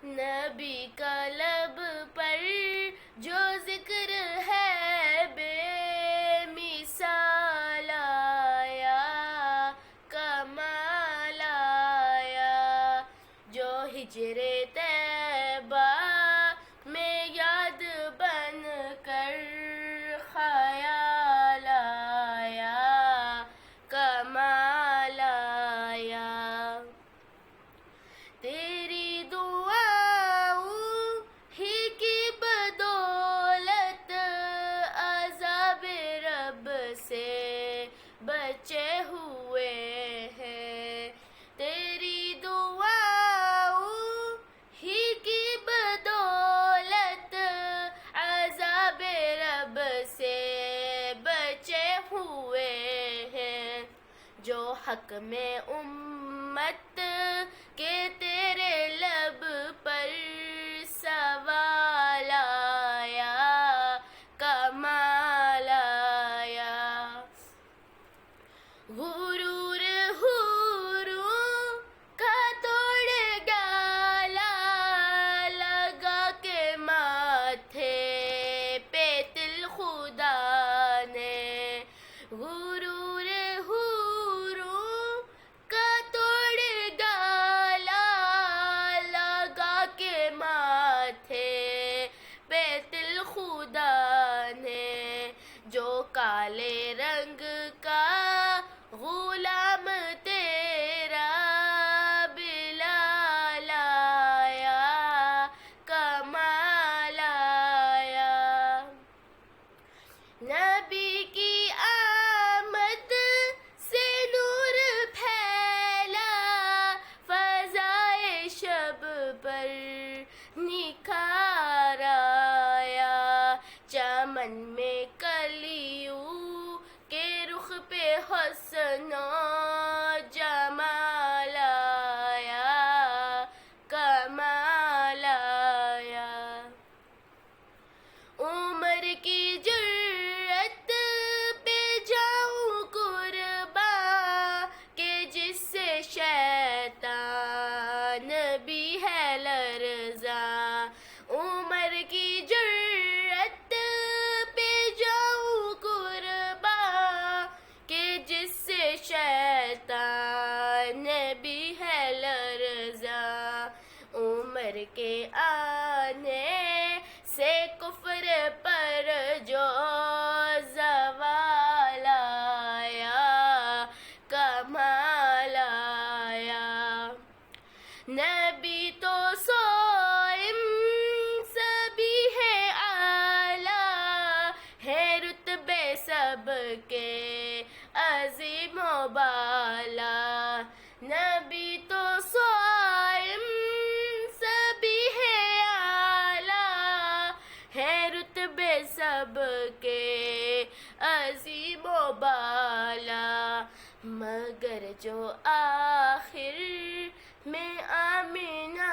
نبی کا لب پر جو ذکر ہے بے مثال آیا، کمال آیا، جو ہجر طیبہ میں یاد بن کر خیال آیا، کمال آیا۔ تیری دعاؤں ہی کی بدولت عذاب رب سے بچے ہوئے ہیں، تیری دعاؤں ہی کی بدولت عذاب رب سے بچے ہوئے ہیں۔ جو حق میں امت کے تیرے لب پر سوال آیا، کمال آیا۔ غرور حوروں کا توڑ ڈالا، لگا کے ماتھے پہ تل خدا نے، غرور حوروں کا توڑ ڈالا، لگا کے ماتھے پہ تل خدا نے۔ جو کالے رنگ کا غلام تیرا بلال آیا، کمال آیا۔ نبی کی آمد سے نور پھیلا، فضائے شب پر نکھار آیا، چمن میں کلیوں کے رخ پہ حسن و جمال آیا، کمال آیا۔ عمر کی جرأت پہ جاؤں قرباں کہ جس سے شیطان بھی ہے لرزاں، عمر کی جرأت پہ جاؤں قرباں کہ جس سے شیطان بھی ہے لرزاں۔ عمر کے آنے سے کفر پر جو زوال آیا، کمال آیا۔ نبی تو صائم سبھی ہے اعلیٰ، ہے رتبے سب کے عظیم و بالا، نبی تو صائم سبھی ہے اعلیٰ، ہے رتبے سب کے عظیم و بالا، مگر جو آخر میں آمنہ